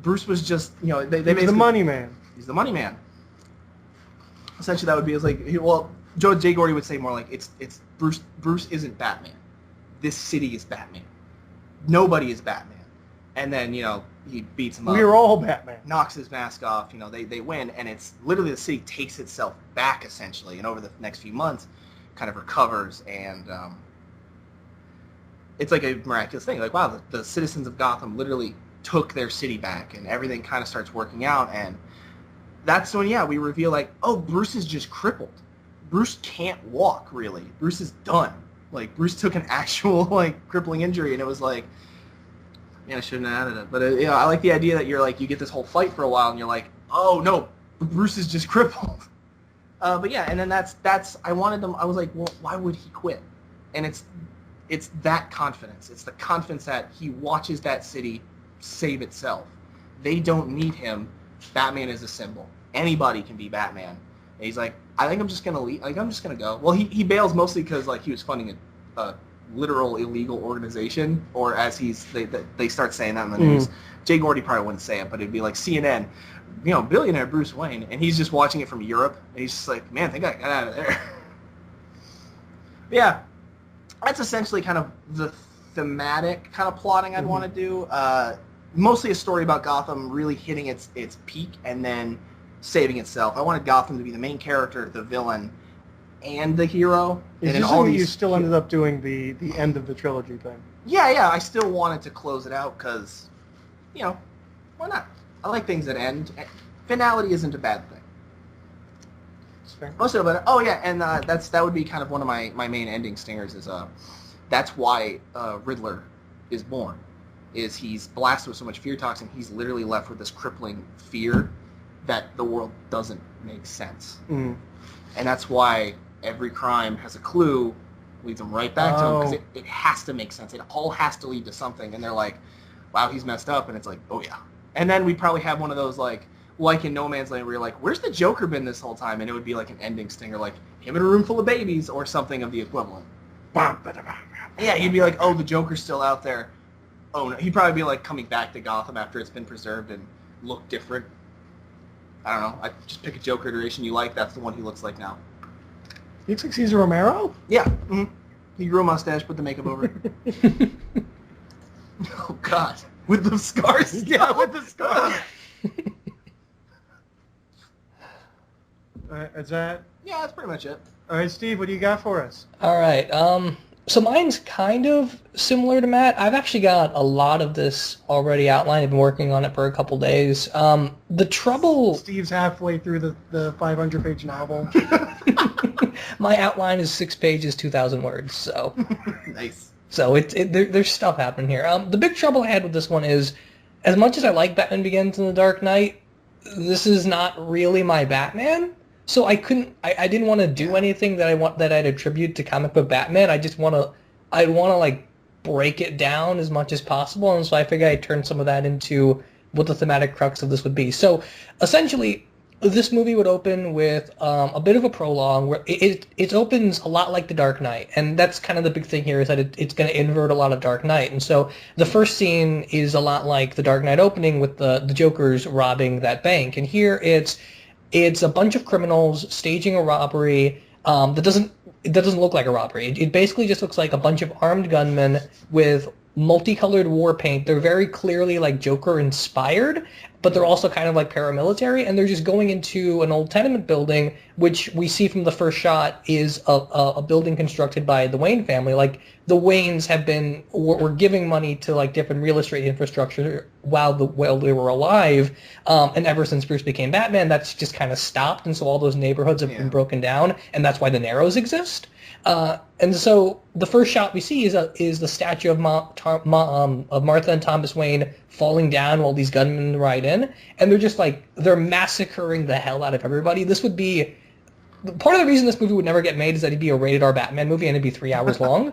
Bruce was just, they He's the money man. He's the money man. Essentially, that would be Jay Gordy would say more like, it's Bruce. Bruce isn't Batman. This city is Batman. Nobody is Batman. And then, he beats him up. We're all Batman. Knocks his mask off. They win, and it's literally the city takes itself back essentially, and over the next few months, kind of recovers and. It's like a miraculous thing. Like, wow, the citizens of Gotham literally took their city back, and everything kind of starts working out. And that's when, we reveal, like, oh, Bruce is just crippled. Bruce can't walk, really. Bruce is done. Like, Bruce took an actual, like, crippling injury, and it was like, man, I shouldn't have added it. But, I like the idea that you're, like, you get this whole fight for a while, and you're like, oh, no, Bruce is just crippled. But, yeah, and then that's I wanted them, I was like, well, why would he quit? And it's that confidence. It's the confidence that he watches that city save itself. They don't need him. Batman is a symbol. Anybody can be Batman. And he's like, I think I'm just gonna leave. Like, I'm just gonna go. Well, he bails mostly because like he was funding a literal illegal organization, or as they start saying that in the news. Jay Gordy probably wouldn't say it, but it'd be like CNN, billionaire Bruce Wayne, and he's just watching it from Europe, and he's just like, man, I think I got out of there. Yeah. That's essentially kind of the thematic kind of plotting I'd want to do. Mostly a story about Gotham really hitting its peak and then saving itself. I wanted Gotham to be the main character, the villain, and the hero. Is this something you still ended up doing the end of the trilogy thing? Yeah. I still wanted to close it out because, why not? I like things that end. Finality isn't a bad thing. Also, but and that would be kind of one of my main ending stingers is that's why Riddler is born, is he's blasted with so much fear toxin, he's literally left with this crippling fear that the world doesn't make sense. And that's why every crime has a clue, leads them right back to him, because it has to make sense. It all has to lead to something. And they're like, wow, he's messed up. And it's like, oh yeah. And then we'd probably have one of those, like in No Man's Land, where you're like, where's the Joker been this whole time? And it would be like an ending stinger, like him in a room full of babies or something of the equivalent. Yeah, you'd be like, oh, the Joker's still out there. Oh no, he'd probably be like coming back to Gotham after it's been preserved and look different. I don't know. I just pick a Joker iteration you like. That's the one he looks like now. He looks like Cesar Romero? Yeah. He grew a mustache, put the makeup over it. Oh, God. With the scars? Yeah, with the scars. Is that... Yeah, that's pretty much it. All right, Steve, what do you got for us? All right. So mine's kind of similar to Matt. I've actually got a lot of this already outlined. I've been working on it for a couple days. The trouble... Steve's halfway through the 500-page novel. My outline is 6 pages, 2,000 words, so... Nice. So there's stuff happening here. The big trouble I had with this one is, as much as I like Batman Begins and The Dark Knight, this is not really my Batman. So I didn't want to do anything that I'd attribute to comic book Batman. I want to like break it down as much as possible, and so I figured I'd turn some of that into what the thematic crux of this would be. So essentially, this movie would open with a bit of a prologue where it opens a lot like The Dark Knight, and that's kind of the big thing here, is that it's going to invert a lot of Dark Knight. And so the first scene is a lot like The Dark Knight opening with the Joker's robbing that bank, and here it's a bunch of criminals staging a robbery that doesn't look like a robbery. It basically just looks like a bunch of armed gunmen with multicolored war paint. They're very clearly like Joker inspired, but they're also kind of like paramilitary, and they're just going into an old tenement building, which we see from the first shot is a building constructed by the Wayne family. Like, the Waynes were giving money to like different real estate infrastructure while they were alive, and ever since Bruce became Batman, that's just kind of stopped, and so all those neighborhoods have been broken down, and that's why the Narrows exist. And so the first shot we see is the statue of Martha and Thomas Wayne falling down while these gunmen ride in, and they're massacring the hell out of everybody. This would be part of the reason this movie would never get made, is that it'd be a rated R Batman movie and it'd be 3 hours long.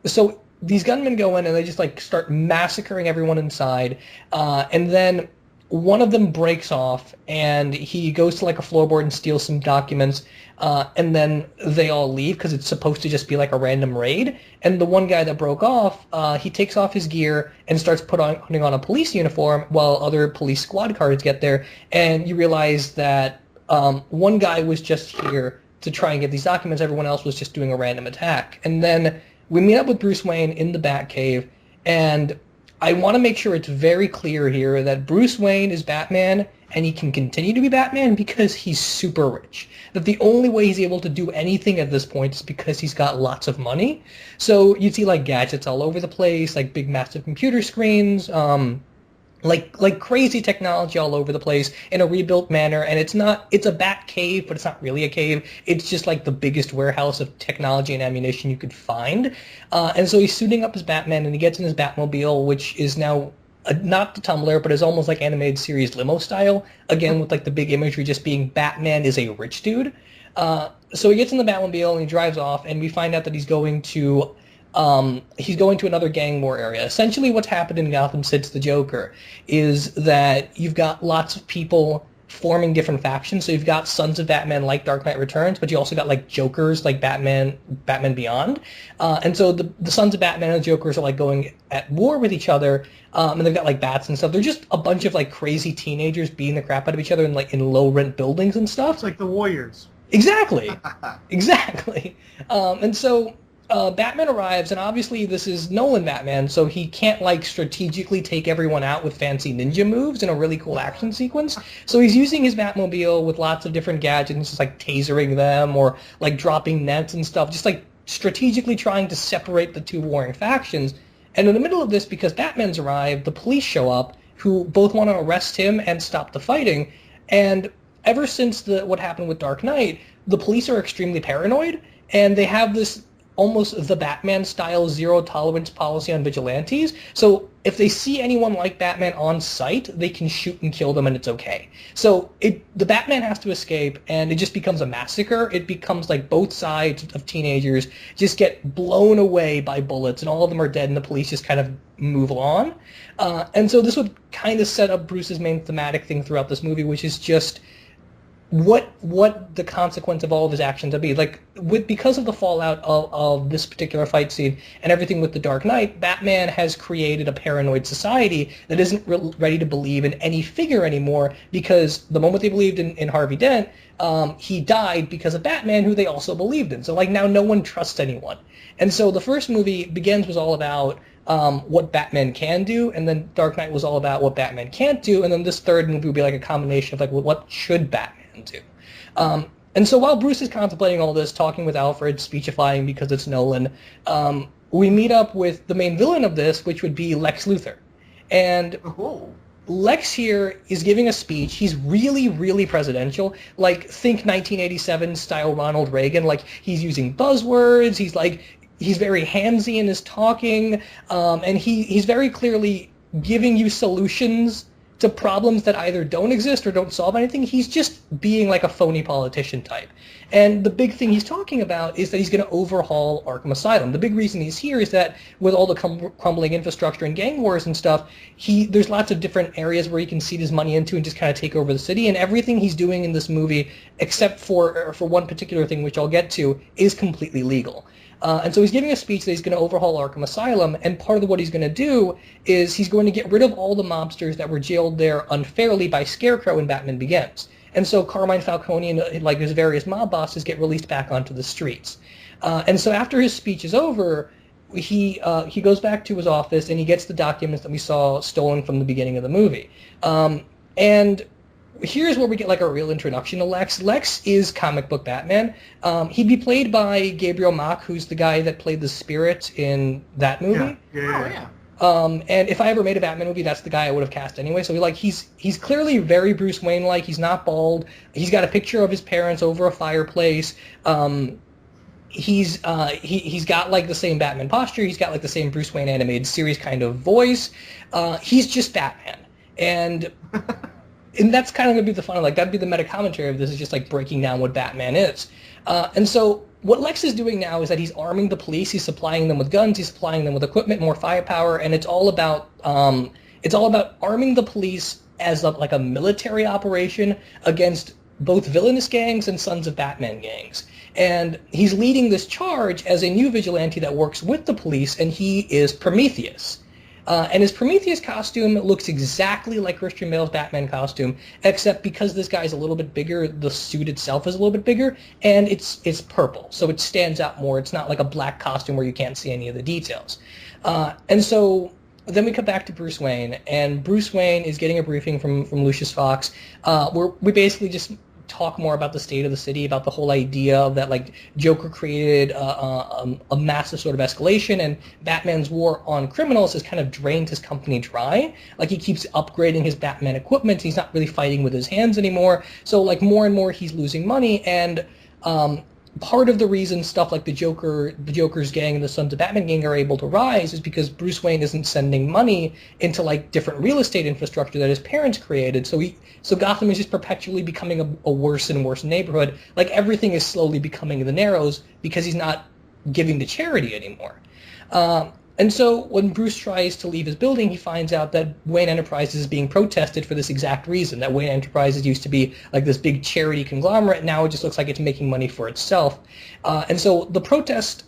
So these gunmen go in and they just like start massacring everyone inside, and then one of them breaks off and he goes to like a floorboard and steals some documents, and then they all leave because it's supposed to just be like a random raid. And the one guy that broke off, he takes off his gear and starts putting on a police uniform while other police squad cars get there, and you realize that one guy was just here to try and get these documents, everyone else was just doing a random attack. And then we meet up with Bruce Wayne in the Batcave, and I want to make sure it's very clear here that Bruce Wayne is Batman, and he can continue to be Batman because he's super rich. That the only way he's able to do anything at this point is because he's got lots of money. So you'd see like gadgets all over the place, like big massive computer screens, like crazy technology all over the place in a rebuilt manner. And it's a bat cave, but it's not really a cave. It's just like the biggest warehouse of technology and ammunition you could find. And so he's suiting up as Batman, and he gets in his Batmobile, which is now not the Tumbler, but is almost like animated series limo style. Again, with like the big imagery just being Batman is a rich dude. So he gets in the Batmobile and he drives off, and we find out that he's going to another gang war area. Essentially what's happened in Gotham since the Joker is that you've got lots of people forming different factions. So you've got Sons of Batman like Dark Knight Returns, but you also got like Jokers like Batman Beyond. And so the Sons of Batman and the Jokers are like going at war with each other, and they've got like bats and stuff. They're just a bunch of like crazy teenagers beating the crap out of each other in low rent buildings and stuff. It's like the Warriors. Exactly. Exactly. And so Batman arrives, and obviously this is Nolan Batman, so he can't like strategically take everyone out with fancy ninja moves in a really cool action sequence. So he's using his Batmobile with lots of different gadgets, just like tasering them or like dropping nets and stuff, just like strategically trying to separate the two warring factions. And in the middle of this, because Batman's arrived, the police show up, who both want to arrest him and stop the fighting. And ever since what happened with Dark Knight, the police are extremely paranoid, and they have this almost the Batman-style zero-tolerance policy on vigilantes. So if they see anyone like Batman on sight, they can shoot and kill them and it's okay. So the Batman has to escape and it just becomes a massacre. It becomes like both sides of teenagers just get blown away by bullets and all of them are dead and the police just kind of move on. And so this would kind of set up Bruce's main thematic thing throughout this movie, which is just what the consequence of all of his actions would be. Like, because of the fallout of this particular fight scene and everything with the Dark Knight, Batman has created a paranoid society that isn't ready to believe in any figure anymore, because the moment they believed in Harvey Dent, he died because of Batman, who they also believed in. So, like, now no one trusts anyone. And so the first movie, Begins, was all about what Batman can do, and then Dark Knight was all about what Batman can't do, and then this third movie would be like a combination of like, well, what should Batman do? And so while Bruce is contemplating all this, talking with Alfred, speechifying because it's Nolan, we meet up with the main villain of this, which would be Lex Luthor. And Lex here is giving a speech. He's really, really presidential. Like, think 1987 style Ronald Reagan. Like, he's using buzzwords. He's very handsy in his talking, and he's very clearly giving you solutions to problems that either don't exist or don't solve anything. He's just being like a phony politician type. And the big thing he's talking about is that he's going to overhaul Arkham Asylum. The big reason he's here is that with all the crumbling infrastructure and gang wars and stuff, there's lots of different areas where he can seed his money into and just kind of take over the city. And everything he's doing in this movie, except for one particular thing, which I'll get to, is completely legal. And so he's giving a speech that he's going to overhaul Arkham Asylum, and part of what he's going to do is he's going to get rid of all the mobsters that were jailed there unfairly by Scarecrow in Batman Begins. And so Carmine Falcone and like his various mob bosses get released back onto the streets. And so after his speech is over, he goes back to his office and he gets the documents that we saw stolen from the beginning of the movie. And here's where we get like a real introduction to Lex. Lex is comic book Batman. He'd be played by Gabriel Macht, who's the guy that played the Spirit in that movie. Yeah. And if I ever made a Batman movie, that's the guy I would have cast anyway. So he's clearly very Bruce Wayne-like. He's not bald. He's got a picture of his parents over a fireplace. He's got like the same Batman posture. He's got like the same Bruce Wayne animated series kind of voice. He's just Batman. And that's kind of going to be the fun. Like, that'd be the meta commentary of this, is just like breaking down what Batman is. And so what Lex is doing now is that he's arming the police. He's supplying them with guns. He's supplying them with equipment, more firepower, and it's all about arming the police as like a military operation against both villainous gangs and Sons of Batman gangs. And he's leading this charge as a new vigilante that works with the police, and he is Prometheus. And his Prometheus costume looks exactly like Christian Bale's Batman costume, except because this guy's a little bit bigger, the suit itself is a little bit bigger, and it's purple, so it stands out more. It's not like a black costume where you can't see any of the details. And so then we come back to Bruce Wayne, and Bruce Wayne is getting a briefing from Lucius Fox, where we basically just talk more about the state of the city, about the whole idea of that, like, Joker created a massive sort of escalation, and Batman's war on criminals has kind of drained his company dry. Like, he keeps upgrading his Batman equipment. He's not really fighting with his hands anymore. So, like, more and more he's losing money, and part of the reason stuff like the Joker's gang and the Sons of Batman gang are able to rise is because Bruce Wayne isn't sending money into like different real estate infrastructure that his parents created. So Gotham is just perpetually becoming a worse and worse neighborhood. Like, everything is slowly becoming the Narrows because he's not giving to charity anymore. And so when Bruce tries to leave his building, he finds out that Wayne Enterprises is being protested for this exact reason, that Wayne Enterprises used to be like this big charity conglomerate. Now it just looks like it's making money for itself. And so the protest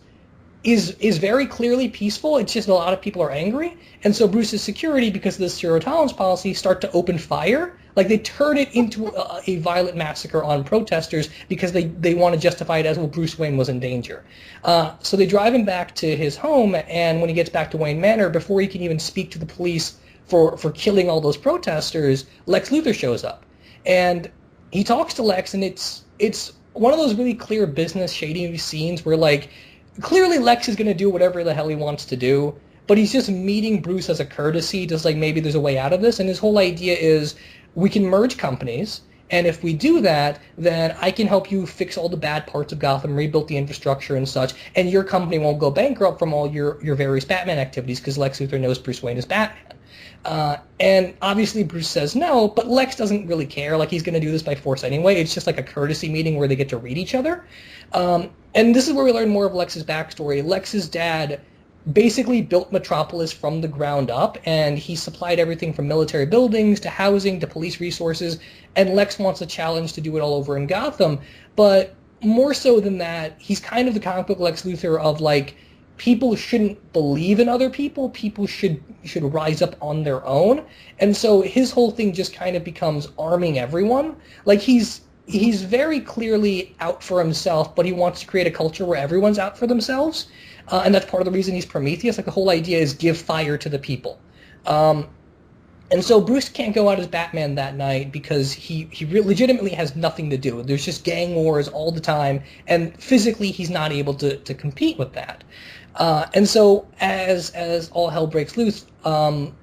is very clearly peaceful. It's just a lot of people are angry. And so Bruce's security, because of this zero tolerance policy, start to open fire. Like, they turn it into a violent massacre on protesters because they want to justify it as, well, Bruce Wayne was in danger. So they drive him back to his home, and when he gets back to Wayne Manor, before he can even speak to the police for killing all those protesters, Lex Luthor shows up. And he talks to Lex, and it's one of those really clear business shady scenes where, like, clearly Lex is going to do whatever the hell he wants to do, but he's just meeting Bruce as a courtesy, just like maybe there's a way out of this. And his whole idea is, we can merge companies, And if we do that, then I can help you fix all the bad parts of Gotham, rebuild the infrastructure and such, and your company won't go bankrupt from all your various Batman activities because Lex Luthor knows Bruce Wayne is Batman. And obviously Bruce says no, but Lex doesn't really care. Like, he's going to do this by force anyway. It's just like a courtesy meeting where they get to read each other. And this is where we learn more of Lex's backstory. Lex's dad basically built Metropolis from the ground up, and he supplied everything from military buildings to housing to police resources, and Lex wants a challenge to do it all over in Gotham. But more so than that, he's kind of the comic book Lex Luthor of, like, people shouldn't believe in other people. People should rise up on their own. And so his whole thing just kind of becomes arming everyone. Like, he's very clearly out for himself, but he wants to create a culture where everyone's out for themselves. And that's part of the reason he's Prometheus. Like, the whole idea is give fire to the people. And so Bruce can't go out as Batman that night because he legitimately has nothing to do. There's just gang wars all the time, and physically he's not able to compete with that. And so as all hell breaks loose,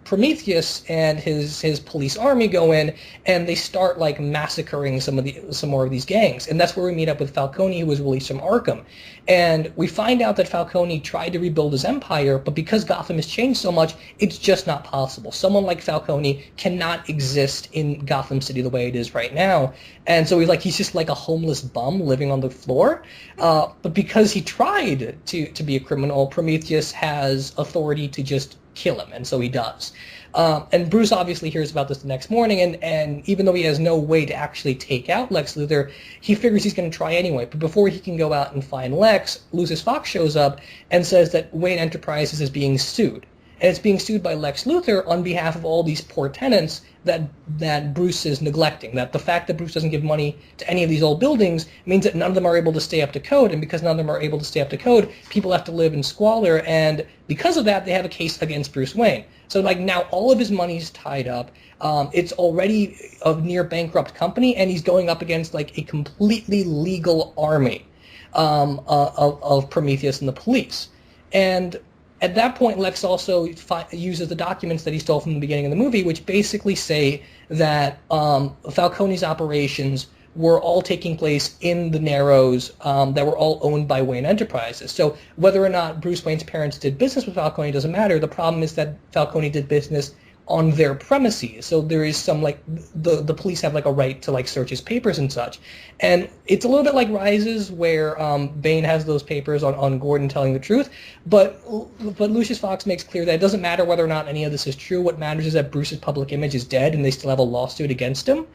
Prometheus and his police army go in, and they start, like, massacring some more of these gangs. And that's where we meet up with Falcone, who was released from Arkham. And we find out that Falcone tried to rebuild his empire, but because Gotham has changed so much, it's just not possible. Someone like Falcone cannot exist in Gotham City the way it is right now. And so he's just like a homeless bum living on the floor. But because he tried to be a criminal, Prometheus has authority to just kill him, and so he does. And Bruce obviously hears about this the next morning, and even though he has no way to actually take out Lex Luthor, he figures he's going to try anyway. But before he can go out and find Lex, Lucius Fox shows up and says that Wayne Enterprises is being sued. And it's being sued by Lex Luthor on behalf of all these poor tenants that Bruce is neglecting. That the fact that Bruce doesn't give money to any of these old buildings means that none of them are able to stay up to code, and because none of them are able to stay up to code, people have to live in squalor, and because of that, they have a case against Bruce Wayne. So, like, now all of his money's tied up. It's already a near bankrupt company, and he's going up against, like, a completely legal army of Prometheus and the police. And at that point, Lex also uses the documents that he stole from the beginning of the movie, which basically say that Falcone's operations were all taking place in the Narrows that were all owned by Wayne Enterprises. So whether or not Bruce Wayne's parents did business with Falcone doesn't matter. The problem is that Falcone did business on their premises. So there is some, like, the police have, like, a right to, like, search his papers and such. And it's a little bit like Rises, where Bane has those papers on Gordon telling the truth. But Lucius Fox makes clear that it doesn't matter whether or not any of this is true. What matters is that Bruce's public image is dead, and they still have a lawsuit against him.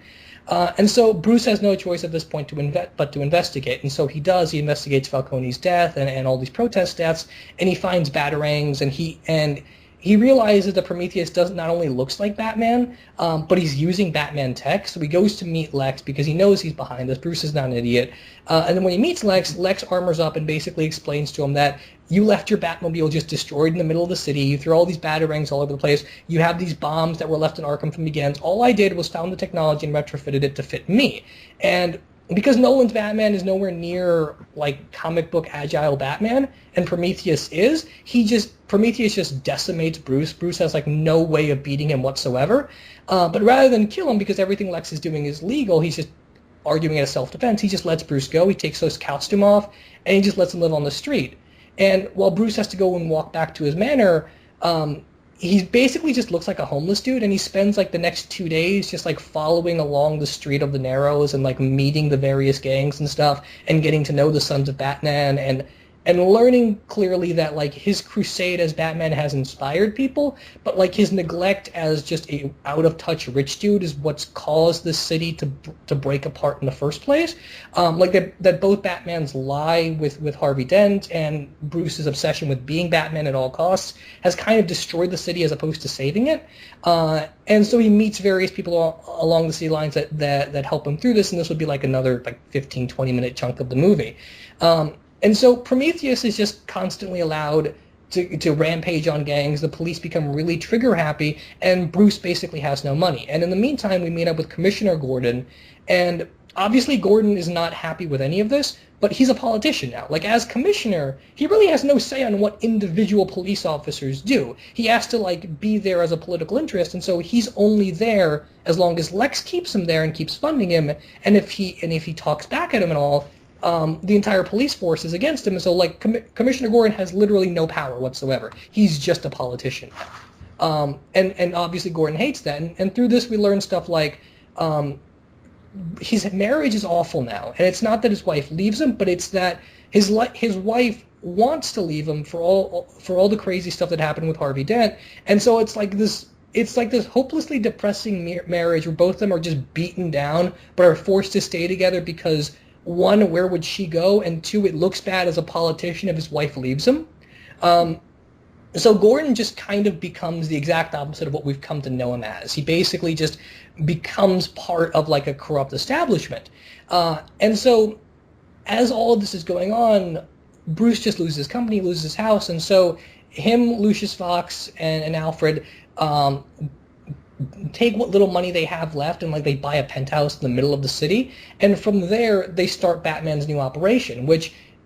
And so Bruce has no choice at this point but to investigate. And so he does. He investigates Falcone's death and all these protest deaths, and he finds batarangs, and he realizes that Prometheus not only looks like Batman, but he's using Batman tech. So he goes to meet Lex because he knows he's behind this. Bruce is not an idiot. And then when he meets Lex armors up and basically explains to him that you left your Batmobile just destroyed in the middle of the city. You threw all these batarangs all over the place. You have these bombs that were left in Arkham from begins. All I did was found the technology and retrofitted it to fit me. And because Nolan's Batman is nowhere near, like, comic book agile Batman, and Prometheus is, Prometheus just decimates Bruce. Bruce has, like, no way of beating him whatsoever. But rather than kill him, because everything Lex is doing is legal, he's just arguing out of self-defense. He just lets Bruce go. He takes his costume off, and he just lets him live on the street. And while Bruce has to go and walk back to his manor, he basically just looks like a homeless dude, and he spends, like, the next 2 days just, like, following along the street of the Narrows and, like, meeting the various gangs and stuff and getting to know the Sons of Batman and learning clearly that, like, his crusade as Batman has inspired people, but, like, his neglect as just a out-of-touch rich dude is what's caused this city to break apart in the first place. Like, that both Batman's lie with Harvey Dent and Bruce's obsession with being Batman at all costs has kind of destroyed the city as opposed to saving it. And so he meets various people along the city lines that help him through this, and this would be, like, another, like, 15, 20-minute chunk of the movie. And so Prometheus is just constantly allowed to rampage on gangs. The police become really trigger happy, and Bruce basically has no money. And in the meantime, we meet up with Commissioner Gordon, and obviously Gordon is not happy with any of this, but he's a politician now. Like, as commissioner, he really has no say on what individual police officers do. He has to, like, be there as a political interest, and so he's only there as long as Lex keeps him there and keeps funding him, and if he talks back at him and all, the entire police force is against him, and so, like, Commissioner Gordon has literally no power whatsoever. He's just a politician now. And obviously Gordon hates that, and through this we learn stuff like, his marriage is awful now, and it's not that his wife leaves him, but it's that his wife wants to leave him for all the crazy stuff that happened with Harvey Dent, and so it's like this hopelessly depressing marriage where both of them are just beaten down but are forced to stay together because, one, where would she go, and two, it looks bad as a politician if his wife leaves him. So Gordon just kind of becomes the exact opposite of what we've come to know him as. He basically just becomes part of, like, a corrupt establishment. And so as all of this is going on, Bruce just loses his company, loses his house, and so him, Lucius Fox, and Alfred take what little money they have left and, like, they buy a penthouse in the middle of the city, and from there they start Batman's new operation,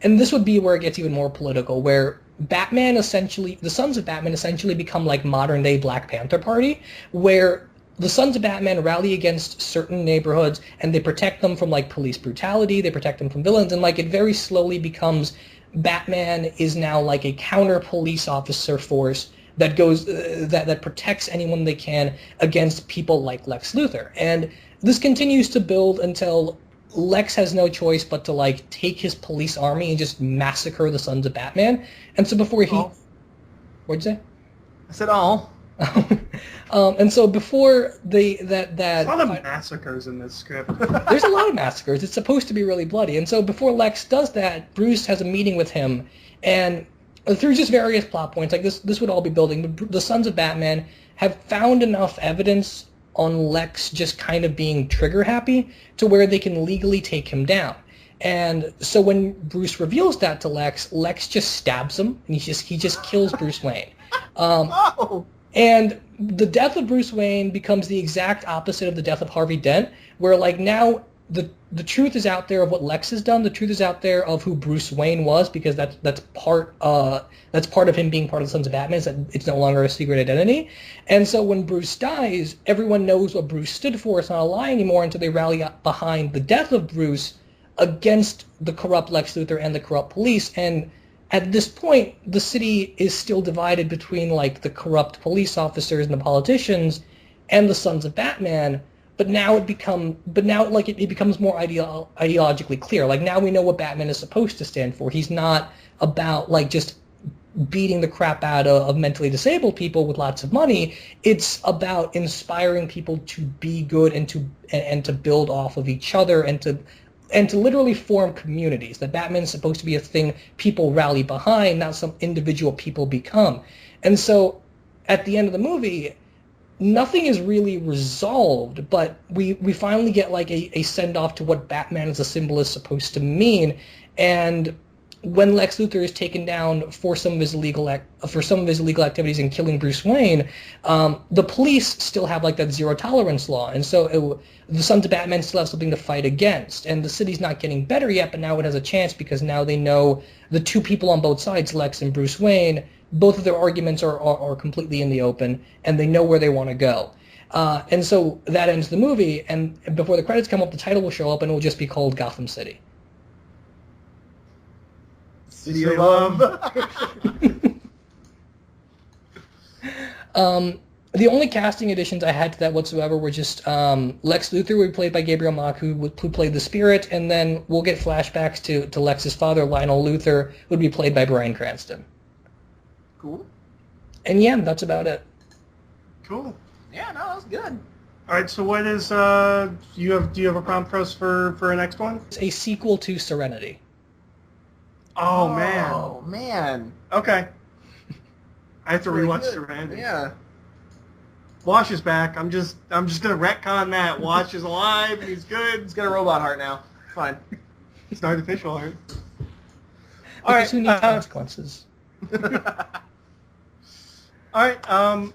and this would be where it gets even more political, where the Sons of Batman essentially become like modern-day Black Panther Party, where the Sons of Batman rally against certain neighborhoods, and they protect them from, like, police brutality, they protect them from villains, and, like, it very slowly becomes Batman is now like a counter-police officer force that goes, that protects anyone they can against people like Lex Luthor. And this continues to build until Lex has no choice but to, like, take his police army and just massacre the Sons of Batman. And so before he... What'd you say? I said all. And so before that... There's a lot of massacres in this script. There's a lot of massacres. It's supposed to be really bloody. And so before Lex does that, Bruce has a meeting with him, and through just various plot points, like this would all be building, but the Sons of Batman have found enough evidence on Lex just kind of being trigger happy to where they can legally take him down. And so when Bruce reveals that to Lex just stabs him, and he just kills Bruce Wayne. And the death of Bruce Wayne becomes the exact opposite of the death of Harvey Dent, where, like, now the truth is out there of what Lex has done. The truth is out there of who Bruce Wayne was, because that's part of him being part of the Sons of Batman, is that it's no longer a secret identity. And so when Bruce dies, everyone knows what Bruce stood for. It's not a lie anymore until they rally up behind the death of Bruce against the corrupt Lex Luthor and the corrupt police. And at this point, the city is still divided between, like, the corrupt police officers and the politicians and the Sons of Batman. But now it becomes more ideologically clear. Like, now we know what Batman is supposed to stand for. He's not about, like, just beating the crap out of mentally disabled people with lots of money. It's about inspiring people to be good and to build off of each other and to literally form communities. That Batman is supposed to be a thing people rally behind, not some individual people become. And so at the end of the movie, nothing is really resolved, but we finally get, like, a send-off to what Batman as a symbol is supposed to mean. And when Lex Luthor is taken down for some of his illegal activities in killing Bruce Wayne, the police still have, like, that zero tolerance law, and so the Sons of Batman still have something to fight against. And the city's not getting better yet, but now it has a chance because now they know the two people on both sides, Lex and Bruce Wayne, both of their arguments are completely in the open, and they know where they want to go. And so that ends the movie, and before the credits come up, the title will show up, and it will just be called Gotham City. City of Love. The only casting additions I had to that whatsoever were just Lex Luthor would be played by Gabriel Macht, who played the Spirit, and then we'll get flashbacks to Lex's father, Lionel Luthor, who would be played by Bryan Cranston. Cool. And yeah, that's about it. Cool. Yeah, no, that was good. All right, so what is do you have a prompt for us for our next one? It's a sequel to Serenity. Oh man. Oh man. Okay. I have to Really rewatch good. Serenity. Yeah. Wash is back. I'm just gonna retcon that. Wash is alive and he's good. He's got a robot heart now. Fine. It's an artificial heart. All right. Who needs consequences? All right. I'm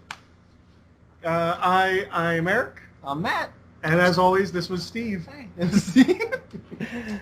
Eric. I'm Matt. And as always, this was Steve. Hey.